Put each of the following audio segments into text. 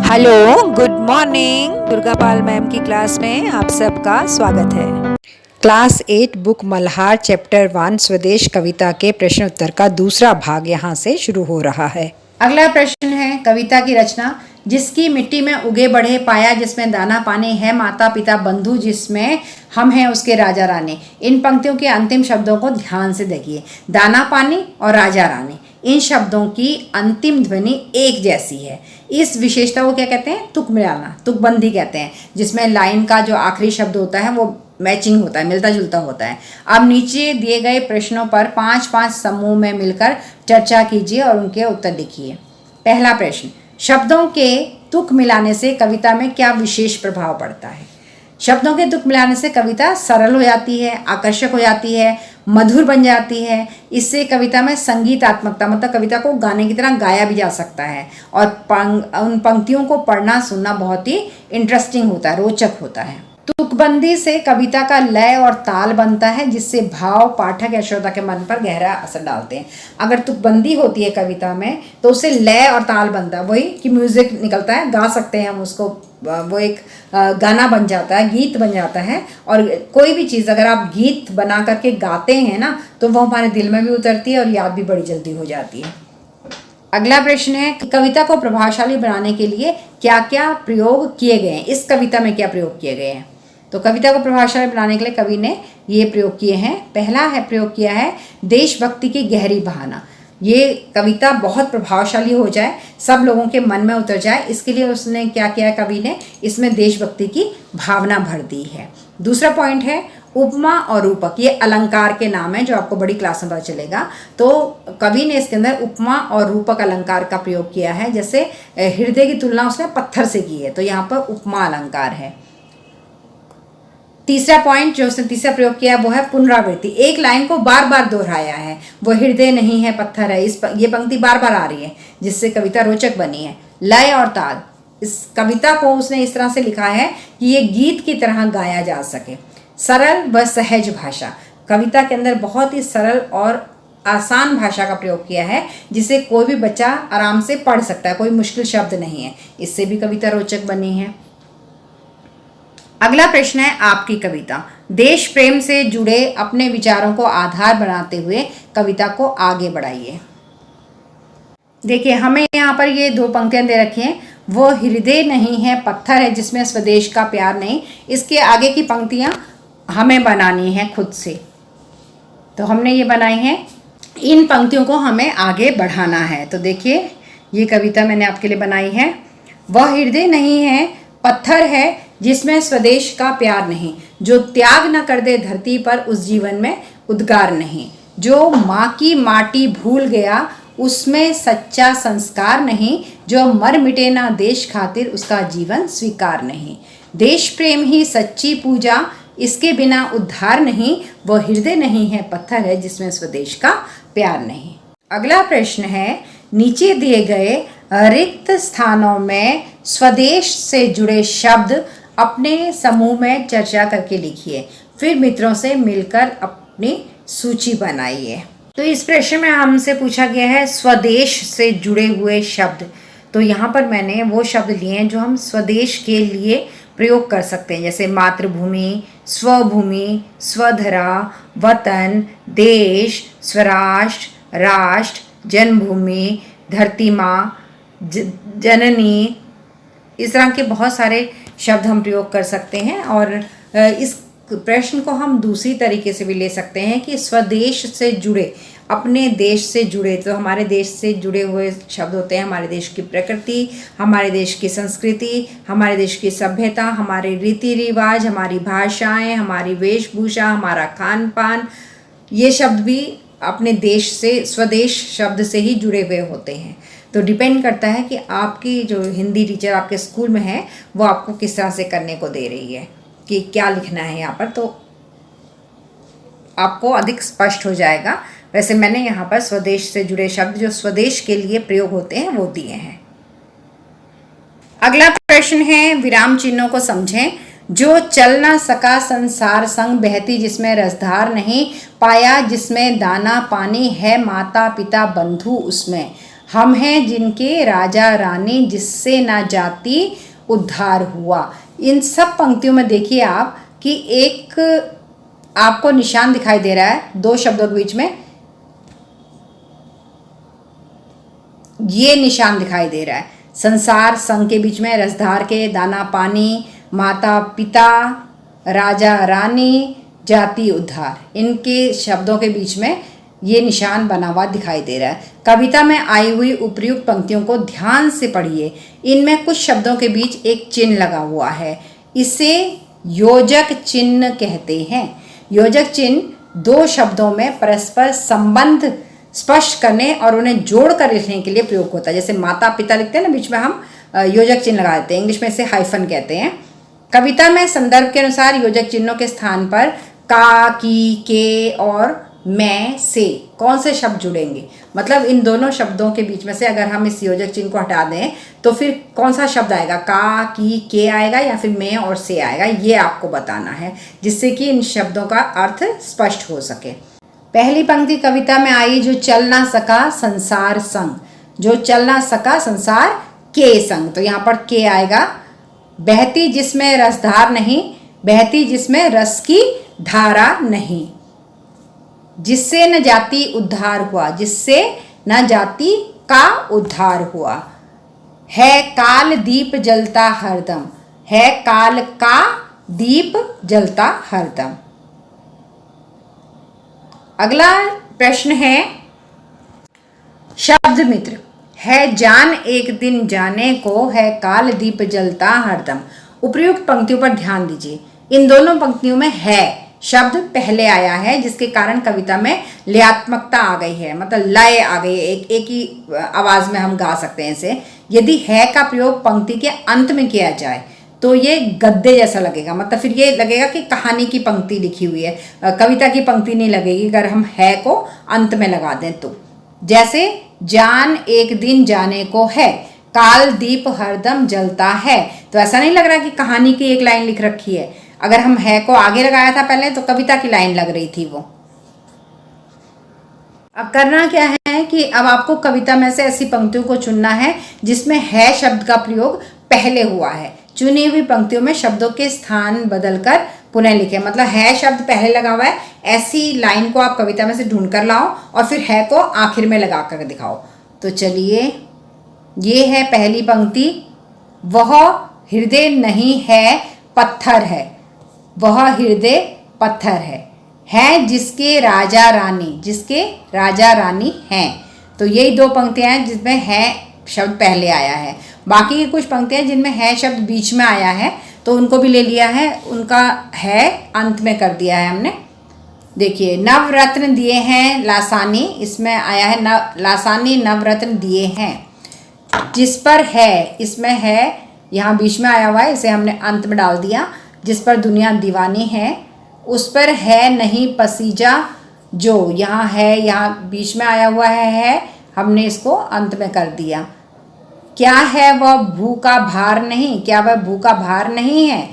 Hello, good morning. Durga Pal ma'am की class में आप सबका स्वागत है। क्लास 8 बुक मल्हार चैप्टर 1 स्वदेश कविता के प्रश्न उत्तर का दूसरा भाग यहाँ से शुरू हो रहा है। अगला प्रश्न है कविता की रचना। जिसकी मिट्टी में उगे बढ़े पाया जिसमें दाना पानी है माता पिता बंधु जिसमें हम हैं उसके राजा रानी। इन पंक्तियों के अंतिम शब्दों को ध्यान से देखिए। दाना पानी और राजा रानी, इन शब्दों की अंतिम ध्वनि एक जैसी है। इस विशेषता को क्या कहते हैं? तुक मिलाना, तुकबंदी कहते हैं, जिसमें लाइन का जो आखिरी शब्द होता है वो मैचिंग होता है, मिलता जुलता होता है। अब नीचे दिए गए प्रश्नों पर 5-5 समूह में मिलकर चर्चा कीजिए और उनके उत्तर लिखिए। पहला प्रश्न, शब्दों के तुक मिलाने से कविता में क्या विशेष प्रभाव पड़ता है? शब्दों के तुक मिलाने से कविता सरल हो जाती है, आकर्षक हो जाती है, मधुर बन जाती है। इससे कविता में संगीतात्मकता, मतलब कविता को गाने की तरह गाया भी जा सकता है और उन पंक्तियों को पढ़ना सुनना बहुत ही इंटरेस्टिंग होता है, रोचक होता है। तुकबंदी से कविता का लय और ताल बनता है जिससे भाव पाठक या श्रोता के मन पर गहरा असर डालते हैं। अगर तुकबंदी होती है कविता में तो उससे लय और ताल बनता है, वही कि म्यूजिक निकलता है, गा सकते हैं हम उसको, वो एक गाना बन जाता है, गीत बन जाता है। और कोई भी चीज़ अगर आप गीत बना करके गाते हैं ना तो वो हमारे दिल में भी उतरती है और याद भी बड़ी जल्दी हो जाती है। अगला प्रश्न है कि कविता को प्रभावशाली बनाने के लिए क्या क्या प्रयोग किए गए हैं? इस कविता में क्या प्रयोग किए गए हैं? तो कविता को प्रभावशाली बनाने के लिए कवि ने ये प्रयोग किए हैं। पहला है प्रयोग किया है देशभक्ति की गहरी बहाना। ये कविता बहुत प्रभावशाली हो जाए, सब लोगों के मन में उतर जाए, इसके लिए उसने क्या किया? कवि ने इसमें देशभक्ति की भावना भर दी है। दूसरा पॉइंट है उपमा और रूपक। ये अलंकार के नाम है जो आपको बड़ी क्लास में पता चलेगा। तो कवि ने इसके अंदर उपमा और रूपक अलंकार का प्रयोग किया है। जैसे हृदय की तुलना उसने पत्थर से की है तो यहाँ पर उपमा अलंकार है। तीसरा पॉइंट जो उसने तीसरा प्रयोग किया वो है पुनरावृत्ति। एक लाइन को बार बार दोहराया है, वो हृदय नहीं है पत्थर है, ये पंक्ति बार बार आ रही है जिससे कविता रोचक बनी है। लय और ताल, इस कविता को उसने इस तरह से लिखा है कि ये गीत की तरह गाया जा सके। सरल व सहज भाषा, कविता के अंदर बहुत ही सरल और आसान भाषा का प्रयोग किया है जिसे कोई भी बच्चा आराम से पढ़ सकता है, कोई मुश्किल शब्द नहीं है, इससे भी कविता रोचक बनी है। अगला प्रश्न है आपकी कविता। देश प्रेम से जुड़े अपने विचारों को आधार बनाते हुए कविता को आगे बढ़ाइए। देखिए हमें यहाँ पर ये 2 पंक्तियाँ दे रखी हैं। वो हृदय नहीं है पत्थर है जिसमें स्वदेश का प्यार नहीं। इसके आगे की पंक्तियाँ हमें बनानी है खुद से, तो हमने ये बनाई हैं। इन पंक्तियों को हमें आगे बढ़ाना है। तो देखिए ये कविता मैंने आपके लिए बनाई है। वह हृदय नहीं है पत्थर है जिसमें स्वदेश का प्यार नहीं, जो त्याग न कर दे धरती पर उस जीवन में उद्गार नहीं, जो माँ की माटी भूल गया उसमें सच्चा संस्कार नहीं, जो मर मिटे ना देश खातिर उसका जीवन स्वीकार नहीं। देश प्रेम ही सच्ची पूजा, इसके बिना उद्धार नहीं, वह हृदय नहीं है पत्थर है जिसमें स्वदेश का प्यार नहीं। अगला प्रश्न है नीचे दिए गए रिक्त स्थानों में स्वदेश से जुड़े शब्द अपने समूह में चर्चा करके लिखिए, फिर मित्रों से मिलकर अपनी सूची बनाइए। तो इस प्रश्न में हमसे पूछा गया है स्वदेश से जुड़े हुए शब्द। तो यहाँ पर मैंने वो शब्द लिए हैं जो हम स्वदेश के लिए प्रयोग कर सकते हैं, जैसे मातृभूमि, स्वभूमि, स्वधरा, वतन, देश, स्वराष्ट्र, राष्ट्र, जन्मभूमि, धरती माँ, जननी, इस तरह के बहुत सारे शब्द हम प्रयोग कर सकते हैं। और इस प्रश्न को हम दूसरी तरीके से भी ले सकते हैं कि स्वदेश से जुड़े, अपने देश से जुड़े। तो हमारे देश से जुड़े हुए शब्द होते हैं हमारे देश की प्रकृति, हमारे देश की संस्कृति, हमारे देश की सभ्यता, हमारे रीति रिवाज, हमारी भाषाएं, हमारी वेशभूषा, हमारा खान पान। ये शब्द भी अपने देश से, स्वदेश शब्द से ही जुड़े हुए होते हैं। तो डिपेंड करता है कि आपकी जो हिंदी टीचर आपके स्कूल में है वो आपको किस तरह से करने को दे रही है कि क्या लिखना है यहाँ पर, तो आपको अधिक स्पष्ट हो जाएगा। वैसे मैंने यहाँ पर स्वदेश से जुड़े शब्द जो स्वदेश के लिए प्रयोग होते हैं वो दिए हैं। अगला प्रश्न है विराम चिन्हों को समझें। जो चल ना सका संसार संग बहती जिसमें रसधार नहीं, पाया जिसमें दाना पानी है माता पिता बंधु उसमें, हम हैं जिनके राजा रानी, जिससे ना जाति उद्धार हुआ। इन सब पंक्तियों में देखिए आप कि एक आपको निशान दिखाई दे रहा है दो शब्दों के बीच में, ये निशान दिखाई दे रहा है। संसार संग के बीच में रसधार के, दाना पानी, माता पिता, राजा रानी, जाति उद्धार, इनके शब्दों के बीच में ये निशान बना हुआ दिखाई दे रहा है। कविता में आई हुई उपर्युक्त पंक्तियों को ध्यान से पढ़िए। इनमें कुछ शब्दों के बीच एक चिन्ह लगा हुआ है, इसे योजक चिन्ह कहते हैं। योजक चिन्ह दो शब्दों में परस्पर संबंध स्पष्ट करने और उन्हें जोड़कर लिखने के लिए प्रयोग होता है। जैसे माता पिता लिखते हैं ना, बीच में हम योजक चिन्ह लगा देते हैं, इंग्लिश में इसे हाइफन कहते हैं। कविता में संदर्भ के अनुसार योजक चिन्हों के स्थान पर का, की, के और मैं, से कौन से शब्द जुड़ेंगे, मतलब इन दोनों शब्दों के बीच में से अगर हम इस योजक चिन्ह को हटा दें तो फिर कौन सा शब्द आएगा, का, की, के आएगा या फिर मैं और से आएगा, ये आपको बताना है, जिससे कि इन शब्दों का अर्थ स्पष्ट हो सके। पहली पंक्ति कविता में आई, जो चल ना सका संसार संग, जो चल ना सका संसार के संग, तो यहाँ पर के आएगा। बहती जिसमें रसधार नहीं, बहती जिसमें रस की धारा नहीं, जिससे न जाति उद्धार हुआ, जिससे न जाति का उद्धार हुआ। है काल दीप जलता हरदम, है काल का दीप जलता हरदम। अगला प्रश्न है शब्द मित्र। है जान एक दिन जाने को, है काल दीप जलता हरदम। उपर्युक्त पंक्तियों पर ध्यान दीजिए। इन दोनों पंक्तियों में है शब्द पहले आया है, जिसके कारण कविता में लयात्मकता आ गई है, मतलब लय आ गई है, एक ही आवाज में हम गा सकते हैं इसे। यदि है का प्रयोग पंक्ति के अंत में किया जाए तो ये गद्य जैसा लगेगा, मतलब फिर ये लगेगा कि कहानी की पंक्ति लिखी हुई है, कविता की पंक्ति नहीं लगेगी अगर हम है को अंत में लगा दें तो। जैसे जान एक दिन जाने को है, काल दीप हरदम जलता है, तो ऐसा नहीं लग रहा कि कहानी की एक लाइन लिख रखी है। अगर हम है को आगे लगाया था पहले तो कविता की लाइन लग रही थी वो। अब करना क्या है कि अब आपको कविता में से ऐसी पंक्तियों को चुनना है जिसमें है शब्द का प्रयोग पहले हुआ है। चुनी हुई पंक्तियों में शब्दों के स्थान बदलकर पुनः लिखें, मतलब है शब्द पहले लगा हुआ है, ऐसी लाइन को आप कविता में से ढूंढ कर लाओ और फिर है को आखिर में लगा कर दिखाओ। तो चलिए, ये है पहली पंक्ति, वह हृदय नहीं है पत्थर है, वह हृदय पत्थर है जिसके राजा रानी, जिसके राजा रानी हैं। तो यही दो पंक्तियां हैं जिसमें है शब्द पहले आया है। बाकी की कुछ पंक्तियां जिनमें है शब्द बीच में आया है तो उनको भी ले लिया है, उनका है अंत में कर दिया है हमने। देखिए, नवरत्न दिए हैं लासानी, इसमें आया है लासानी नवरत्न दिए हैं, जिस पर है, इसमें है यहाँ बीच में आया हुआ है, इसे हमने अंत में डाल दिया। जिस पर दुनिया दीवानी है, उस पर है नहीं पसीजा जो, यहाँ है, यहाँ बीच में आया हुआ है, हमने इसको अंत में कर दिया। क्या है वह भू का भार नहीं, क्या वह भू का भार नहीं है,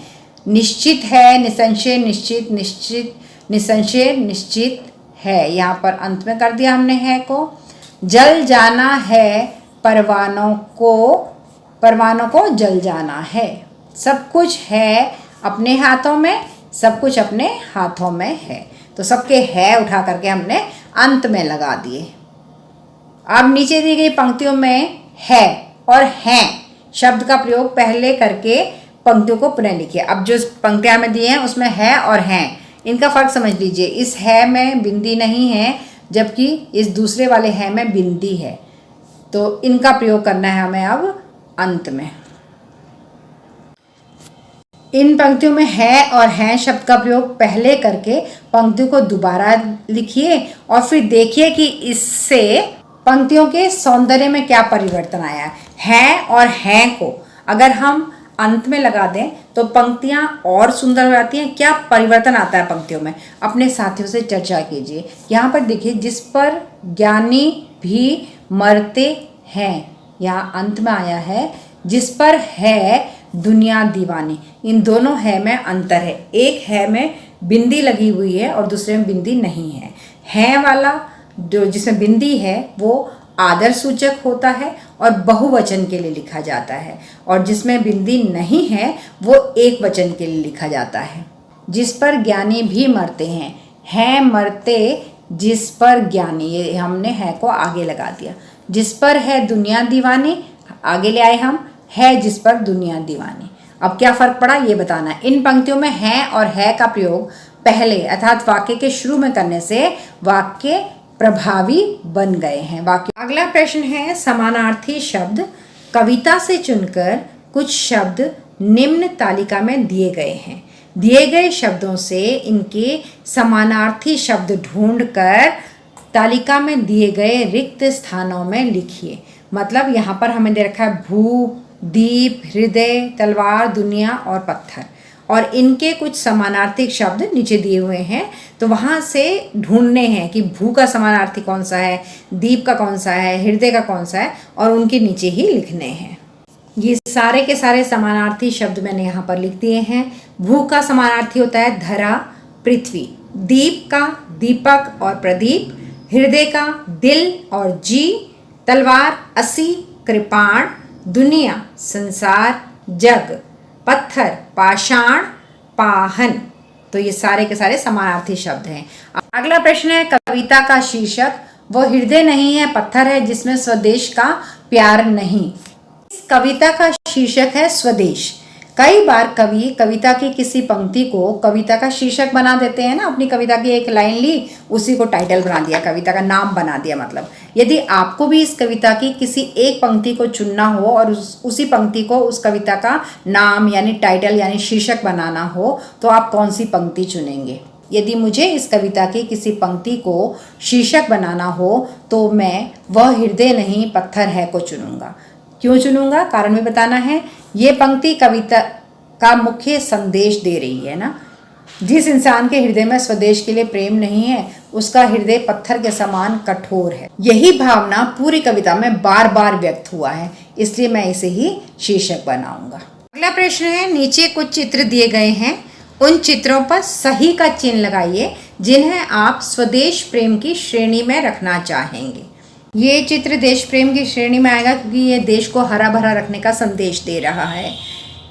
निश्चित है निसंशय निश्चित, निश्चित निसंशय निश्चित है, यहाँ पर अंत में कर दिया हमने है को। जल जाना है परवानों को जल जाना है, सब कुछ है अपने हाथों में, सब कुछ अपने हाथों में है। तो सबके है उठा करके हमने अंत में लगा दिए। अब नीचे दी गई पंक्तियों में है और हैं शब्द का प्रयोग पहले करके पंक्तियों को पुनः लिखिए। अब जो पंक्तियां में दिए हैं उसमें है और हैं, इनका फर्क समझ लीजिए। इस है में बिंदी नहीं है, जबकि इस दूसरे वाले है में बिंदी है, तो इनका प्रयोग करना है हमें अब अंत में। इन पंक्तियों में है और हैं शब्द का प्रयोग पहले करके पंक्तियों को दोबारा लिखिए और फिर देखिए कि इससे पंक्तियों के सौंदर्य में क्या परिवर्तन आया है। और हैं को अगर हम अंत में लगा दें तो पंक्तियां और सुंदर हो जाती हैं। क्या परिवर्तन आता है पंक्तियों में, अपने साथियों से चर्चा कीजिए। यहाँ पर देखिए, जिस पर ज्ञानी भी मरते हैं, यहाँ अंत में आया है, जिस पर है दुनिया दीवानी। इन दोनों है में अंतर है, एक है में बिंदी लगी हुई है और दूसरे में बिंदी नहीं है। है वाला जो जिसमें बिंदी है वो आदर सूचक होता है और बहुवचन के लिए लिखा जाता है, और जिसमें बिंदी नहीं है वो एक वचन के लिए लिखा जाता है। जिस पर ज्ञानी भी मरते हैं मरते जिस पर ज्ञानी, ये हमने है को आगे लगा दिया। जिस पर है दुनिया दीवानी, आगे ले आए हम, है जिस पर दुनिया दीवानी। अब क्या फर्क पड़ा ये बताना है। इन पंक्तियों में है और है का प्रयोग पहले अर्थात वाक्य के शुरू में करने से वाक्य प्रभावी बन गए हैं। वाक्य। अगला प्रश्न है समानार्थी शब्द। कविता से चुनकर कुछ शब्द निम्न तालिका में दिए गए हैं। दिए गए शब्दों से इनके समानार्थी शब्द ढूंढकर तालिका में दिए गए रिक्त स्थानों में लिखिए। मतलब यहाँ पर हमें दे रखा है भू, दीप, हृदय, तलवार, दुनिया और पत्थर, और इनके कुछ समानार्थी शब्द नीचे दिए हुए हैं। तो वहाँ से ढूंढने हैं कि भू का समानार्थी कौन सा है, दीप का कौन सा है, हृदय का कौन सा है, और उनके नीचे ही लिखने हैं। ये सारे के सारे समानार्थी शब्द मैंने यहाँ पर लिख दिए हैं। भू का समानार्थी होता है धरा, पृथ्वी। दीप का दीपक और प्रदीप। हृदय का दिल और जी। तलवार असी, कृपाण। दुनिया संसार, जग। पत्थर पाषाण, पाहन। तो ये सारे के सारे समानार्थी शब्द हैं। अगला प्रश्न है कविता का शीर्षक। वो हृदय नहीं है, पत्थर है जिसमें स्वदेश का प्यार नहीं। इस कविता का शीर्षक है स्वदेश। कई बार कवि कविता की किसी पंक्ति को कविता का शीर्षक बना देते हैं ना। अपनी कविता की एक लाइन ली, उसी को टाइटल बना दिया, कविता का नाम बना दिया। मतलब यदि आपको भी इस कविता की किसी एक पंक्ति को चुनना हो और उसी पंक्ति को उस कविता का नाम यानी टाइटल यानी शीर्षक बनाना हो, तो आप कौन सी पंक्ति चुनेंगे? यदि मुझे इस कविता की किसी पंक्ति को शीर्षक बनाना हो तो मैं वह हृदय नहीं पत्थर है को चुनूंगा। क्यों चुनूंगा? कारण भी बताना है। ये पंक्ति कविता का मुख्य संदेश दे रही है ना। जिस इंसान के हृदय में स्वदेश के लिए प्रेम नहीं है, उसका हृदय पत्थर के समान कठोर है। यही भावना पूरी कविता में बार बार व्यक्त हुआ है, इसलिए मैं इसे ही शीर्षक बनाऊंगा। अगला प्रश्न है नीचे कुछ चित्र दिए गए हैं, उन चित्रों पर सही का चिन्ह लगाइए जिन्हें आप स्वदेश प्रेम की श्रेणी में रखना चाहेंगे। ये चित्र देश प्रेम की श्रेणी में आएगा क्योंकि ये देश को हरा भरा रखने का संदेश दे रहा है।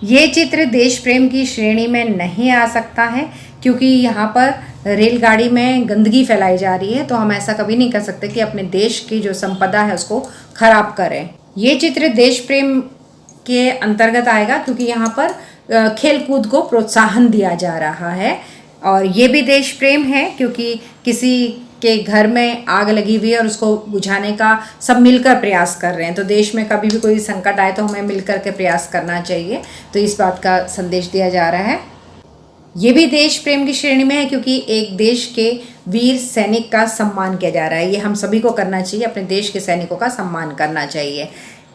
ये चित्र देश प्रेम की श्रेणी में नहीं आ सकता है क्योंकि यहाँ पर रेलगाड़ी में गंदगी फैलाई जा रही है, तो हम ऐसा कभी नहीं कर सकते कि अपने देश की जो संपदा है उसको खराब करें। ये चित्र देश प्रेम के अंतर्गत आएगा क्योंकि यहाँ पर खेलकूद को प्रोत्साहन दिया जा रहा है, और ये भी देश प्रेम है क्योंकि किसी के घर में आग लगी हुई है और उसको बुझाने का सब मिलकर प्रयास कर रहे हैं। तो देश में कभी भी कोई संकट आए तो हमें मिलकर के प्रयास करना चाहिए, तो इस बात का संदेश दिया जा रहा है। ये भी देश प्रेम की श्रेणी में है क्योंकि एक देश के वीर सैनिक का सम्मान किया जा रहा है। ये हम सभी को करना चाहिए, अपने देश के सैनिकों का सम्मान करना चाहिए।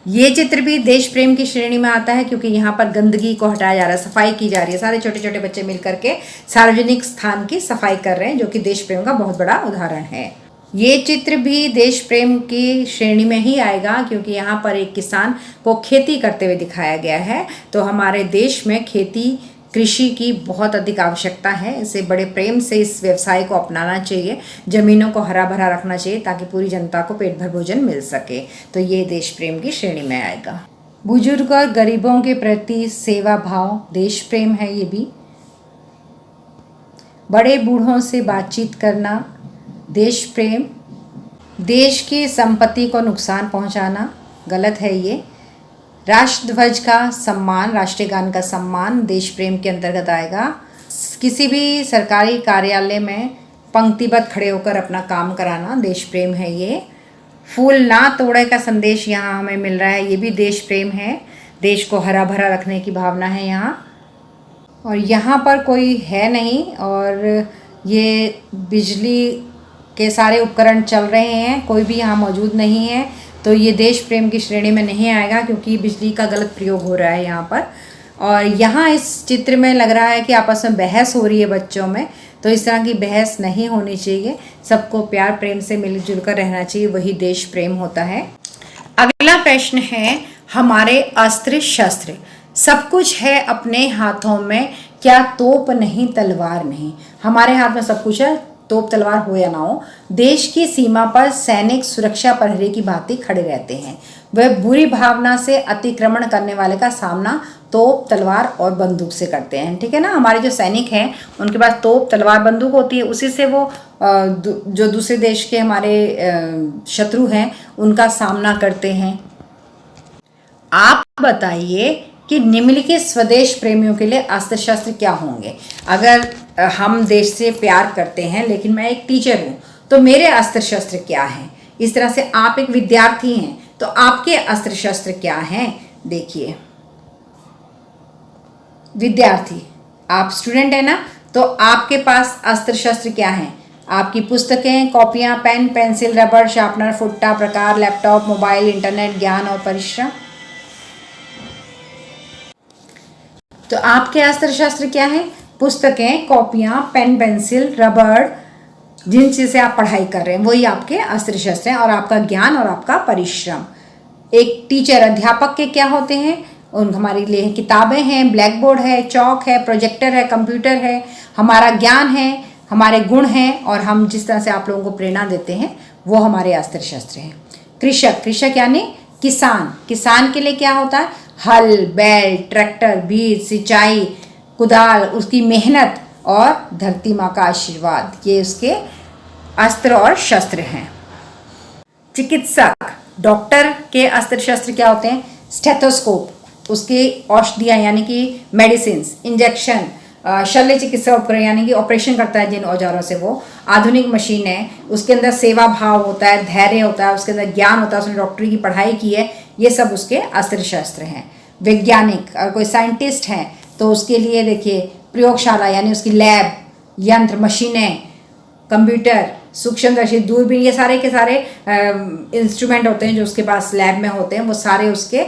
ये चित्र भी देश प्रेम की श्रेणी में आता है क्योंकि यहाँ पर गंदगी को हटाया जा रहा है, सफाई की जा रही है। सारे छोटे छोटे बच्चे मिलकर के सार्वजनिक स्थान की सफाई कर रहे हैं, जो कि देश प्रेम का बहुत बड़ा उदाहरण है। ये चित्र भी देश प्रेम की श्रेणी में ही आएगा क्योंकि यहाँ पर एक किसान को खेती करते हुए दिखाया गया है। तो हमारे देश में खेती कृषि की बहुत अधिक आवश्यकता है, इसे बड़े प्रेम से इस व्यवसाय को अपनाना चाहिए, ज़मीनों को हरा भरा रखना चाहिए ताकि पूरी जनता को पेट भर भोजन मिल सके। तो ये देश प्रेम की श्रेणी में आएगा। बुजुर्ग और गरीबों के प्रति सेवा भाव देश प्रेम है। ये भी बड़े बूढ़ों से बातचीत करना देश प्रेम। देश की संपत्ति को नुकसान पहुंचाना गलत है। ये राष्ट्रध्वज का सम्मान, राष्ट्रीय गान का सम्मान देश प्रेम के अंतर्गत आएगा। किसी भी सरकारी कार्यालय में पंक्तिबद्ध खड़े होकर अपना काम कराना देश प्रेम है। ये फूल ना तोड़े का संदेश यहाँ हमें मिल रहा है, ये भी देश प्रेम है। देश को हरा भरा रखने की भावना है यहाँ। और यहाँ पर कोई है नहीं और ये बिजली के सारे उपकरण चल रहे हैं, कोई भी यहाँ मौजूद नहीं है, तो ये देश प्रेम की श्रेणी में नहीं आएगा क्योंकि बिजली का गलत प्रयोग हो रहा है यहाँ पर। और यहाँ इस चित्र में लग रहा है कि आपस में बहस हो रही है बच्चों में, तो इस तरह की बहस नहीं होनी चाहिए। सबको प्यार प्रेम से मिलजुल कर रहना चाहिए, वही देश प्रेम होता है। अगला प्रश्न है हमारे अस्त्र शस्त्र। सब कुछ है अपने हाथों में, क्या तोप नहीं तलवार नहीं। हमारे हाथ में सब कुछ है, तोप तलवार हो या ना हो, देश की सीमा पर सैनिक सुरक्षा प्रहरी की भांति खड़े रहते हैं। वह बुरी भावना से अतिक्रमण करने वाले का सामना तोप तलवार और बंदूक से करते हैं। ठीक है ना, हमारे जो सैनिक हैं उनके पास तोप तलवार बंदूक होती है, उसी से वो जो दूसरे देश के हमारे शत्रु हैं उनका सामना करते हैं। आप बताइए कि निम्नलिखित स्वदेश प्रेमियों के लिए अस्त्र शस्त्र क्या होंगे। अगर हम देश से प्यार करते हैं लेकिन मैं एक टीचर हूँ तो मेरे अस्त्र शस्त्र क्या हैं। इस तरह से आप एक विद्यार्थी हैं तो आपके अस्त्र शस्त्र क्या हैं। देखिए विद्यार्थी, आप स्टूडेंट है ना, तो आपके पास अस्त्र शस्त्र क्या हैं। आपकी पुस्तकें, कॉपियाँ, पेन, पेंसिल, रबड़, शार्पनर, फुट्टा, प्रकार, लैपटॉप, मोबाइल, इंटरनेट, ज्ञान और परिश्रम। तो आपके अस्त्र शस्त्र क्या हैं। पुस्तकें, कॉपियाँ, पेन, पेंसिल, रबड़, जिन चीज़ से आप पढ़ाई कर रहे हैं वही आपके अस्त्र शस्त्र हैं, और आपका ज्ञान और आपका परिश्रम। एक टीचर, अध्यापक के क्या होते हैं, उन हमारे लिए किताबें हैं, ब्लैक बोर्ड है, चौक है, प्रोजेक्टर है, कंप्यूटर है, हमारा ज्ञान है, हमारे गुण हैं, और हम जिस तरह से आप लोगों को प्रेरणा देते हैं वो हमारे अस्त्र शस्त्र हैं। कृषक, कृषक यानी किसान, किसान के लिए क्या होता है, हल, बैल, ट्रैक्टर, बीज, सिंचाई, कुदाल, उसकी मेहनत और धरती माँ का आशीर्वाद, ये उसके अस्त्र और शस्त्र हैं। चिकित्सक, डॉक्टर के अस्त्र शस्त्र क्या होते हैं, स्टेथोस्कोप, उसकी औषधियाँ यानी कि मेडिसिन, इंजेक्शन, शल्य चिकित्सा उपकरण यानी कि ऑपरेशन करता है जिन औजारों से, वो आधुनिक मशीन है, उसके अंदर सेवा भाव होता है, धैर्य होता है, उसके अंदर ज्ञान होता है, उसने डॉक्टरी की पढ़ाई की है, ये सब उसके अस्त्र शस्त्र हैं। वैज्ञानिक, अगर कोई साइंटिस्ट है तो उसके लिए देखिए प्रयोगशाला यानी उसकी लैब, यंत्र, मशीनें, कंप्यूटर, सूक्ष्मदर्शी, दूरबीन, ये सारे के सारे इंस्ट्रूमेंट होते हैं जो उसके पास लैब में होते हैं, वो सारे उसके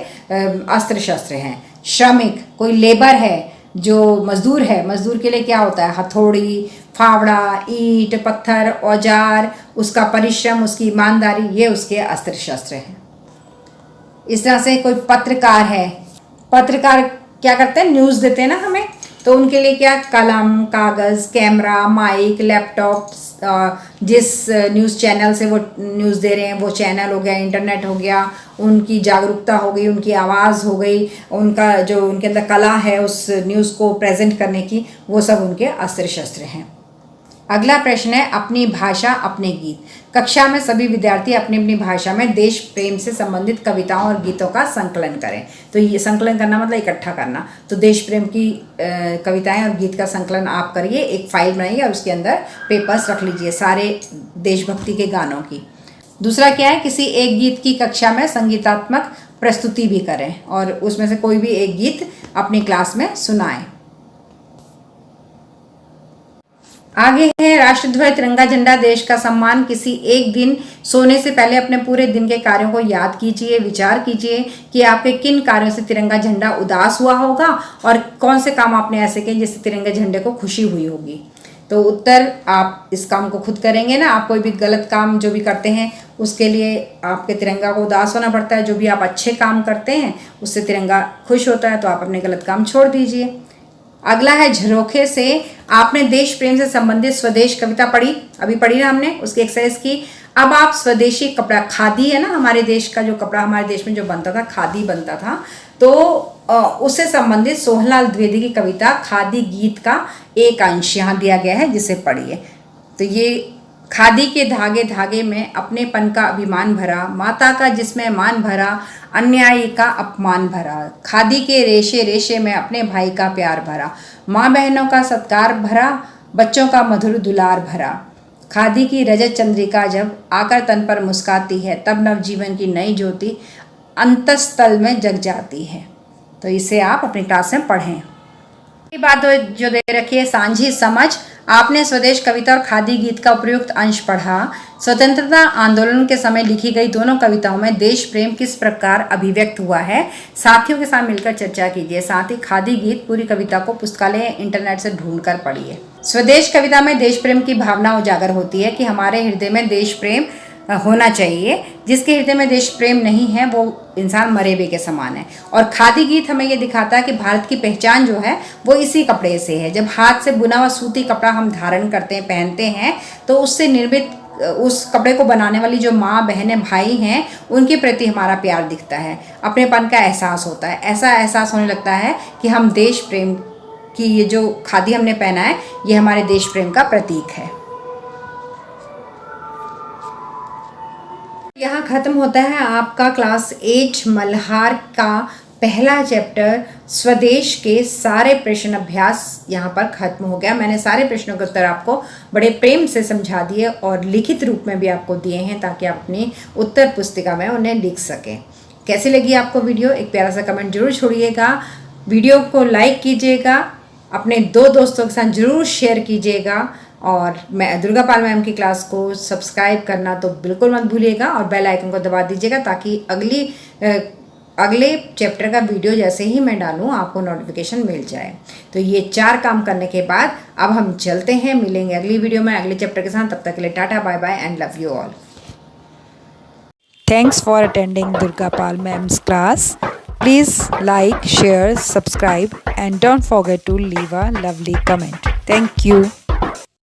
अस्त्र शस्त्र हैं। श्रमिक, कोई लेबर है जो मजदूर है, मजदूर के लिए क्या होता है, हथौड़ी, फावड़ा, ईंट, पत्थर, औजार, उसका परिश्रम, उसकी ईमानदारी, ये उसके अस्त्र शस्त्र हैं। इस तरह से कोई पत्रकार है, पत्रकार क्या करते हैं, न्यूज़ देते हैं ना हमें, तो उनके लिए क्या, कलम, कागज़, कैमरा, माइक, लैपटॉप, जिस न्यूज़ चैनल से वो न्यूज़ दे रहे हैं वो चैनल हो गया, इंटरनेट हो गया, उनकी जागरूकता हो गई, उनकी आवाज़ हो गई, उनका जो उनके अंदर कला है उस न्यूज़ को प्रेजेंट करने की, वो सब उनके अस्त्र शस्त्र हैं। अगला प्रश्न है, अपनी भाषा अपने गीत। कक्षा में सभी विद्यार्थी अपनी अपनी भाषा में देश प्रेम से संबंधित कविताओं और गीतों का संकलन करें। तो ये संकलन करना मतलब इकट्ठा करना, तो देश प्रेम की कविताएं और गीत का संकलन आप करिए, एक फाइल बनाइए और उसके अंदर पेपर्स रख लीजिए सारे देशभक्ति के गानों की। दूसरा क्या है, किसी एक गीत की कक्षा में संगीतात्मक प्रस्तुति भी करें और उसमें से कोई भी एक गीत अपनी क्लास में सुनाएं। आगे है, राष्ट्रध्वज, तिरंगा झंडा, देश का सम्मान। किसी एक दिन सोने से पहले अपने पूरे दिन के कार्यों को याद कीजिए, विचार कीजिए कि आपके किन कार्यों से तिरंगा झंडा उदास हुआ होगा और कौन से काम आपने ऐसे किए जिससे तिरंगे झंडे को खुशी हुई होगी। तो उत्तर आप इस काम को खुद करेंगे ना, आप कोई भी गलत काम जो भी करते हैं उसके लिए आपके तिरंगा को उदास होना पड़ता है, जो भी आप अच्छे काम करते हैं उससे तिरंगा खुश होता है, तो आप अपने गलत काम छोड़ दीजिए। अगला है, झरोखे से। आपने देश प्रेम से संबंधित स्वदेश कविता पढ़ी, अभी पढ़ी ना हमने, उसकी एक्सरसाइज की। अब आप स्वदेशी कपड़ा, खादी है ना, हमारे देश का जो कपड़ा हमारे देश में जो बनता था, खादी बनता था, तो उससे संबंधित सोहनलाल द्विवेदी की कविता खादी गीत का एक अंश यहाँ दिया गया है, जिसे पढ़िए। तो ये, खादी के धागे धागे में अपनेपन का अभिमान भरा, माता का जिसमें मान भरा, अन्यायी का अपमान भरा, खादी के रेशे रेशे में अपने भाई का प्यार भरा, माँ बहनों का सत्कार भरा, बच्चों का मधुर दुलार भरा, खादी की रजत चंद्रिका जब आकर तन पर मुस्काती है, तब नवजीवन की नई ज्योति अंतस्तल में जग जाती है। तो इसे आप अपनी क्लास में पढ़ें। ये बात जो दे रखी है, सांझी समझ। आपने स्वदेश कविता और खादी गीत का उपयुक्त अंश पढ़ा। स्वतंत्रता आंदोलन के समय लिखी गई दोनों कविताओं में देश प्रेम किस प्रकार अभिव्यक्त हुआ है, साथियों के साथ मिलकर चर्चा कीजिए। साथ ही खादी गीत पूरी कविता को पुस्तकालय इंटरनेट से ढूंढकर पढ़िए। स्वदेश कविता में देश प्रेम की भावना उजागर होती है कि हमारे हृदय में देश प्रेम होना चाहिए। जिसके हृदय में देश प्रेम नहीं है वो इंसान मरे हुए के समान है। और खादी गीत हमें ये दिखाता है कि भारत की पहचान जो है वो इसी कपड़े से है। जब हाथ से बुना हुआ सूती कपड़ा हम धारण करते हैं, पहनते हैं, तो उससे निर्मित उस कपड़े को बनाने वाली जो माँ, बहनें, भाई हैं, उनके प्रति हमारा प्यार दिखता है, अपनेपन का एहसास होता है। ऐसा एहसास होने लगता है कि हम देश प्रेम की, ये जो खादी हमने पहना है ये हमारे देश प्रेम का प्रतीक है। यहाँ खत्म होता है आपका क्लास 8 मल्हार का पहला चैप्टर। स्वदेश के सारे प्रश्न अभ्यास यहाँ पर खत्म हो गया। मैंने सारे प्रश्नों के उत्तर आपको बड़े प्रेम से समझा दिए और लिखित रूप में भी आपको दिए हैं ताकि आप अपनी उत्तर पुस्तिका में उन्हें लिख सकें। कैसी लगी आपको वीडियो? एक प्यारा सा कमेंट जरूर छोड़िएगा। वीडियो को लाइक कीजिएगा, अपने 2 दोस्तों के साथ जरूर शेयर कीजिएगा और मैं दुर्गा पाल मैम की क्लास को सब्सक्राइब करना तो बिल्कुल मत भूलिएगा और बेल आइकन को दबा दीजिएगा ताकि अगले चैप्टर का वीडियो जैसे ही मैं डालूँ आपको नोटिफिकेशन मिल जाए। तो ये 4 काम करने के बाद अब हम चलते हैं, मिलेंगे अगली वीडियो में अगले चैप्टर के साथ। तब तक के लिए tata, bye bye and love you all. Thanks for attending Durga Pal Ma'am's class. Please like, share, subscribe and don't forget to leave a lovely comment. Thank you.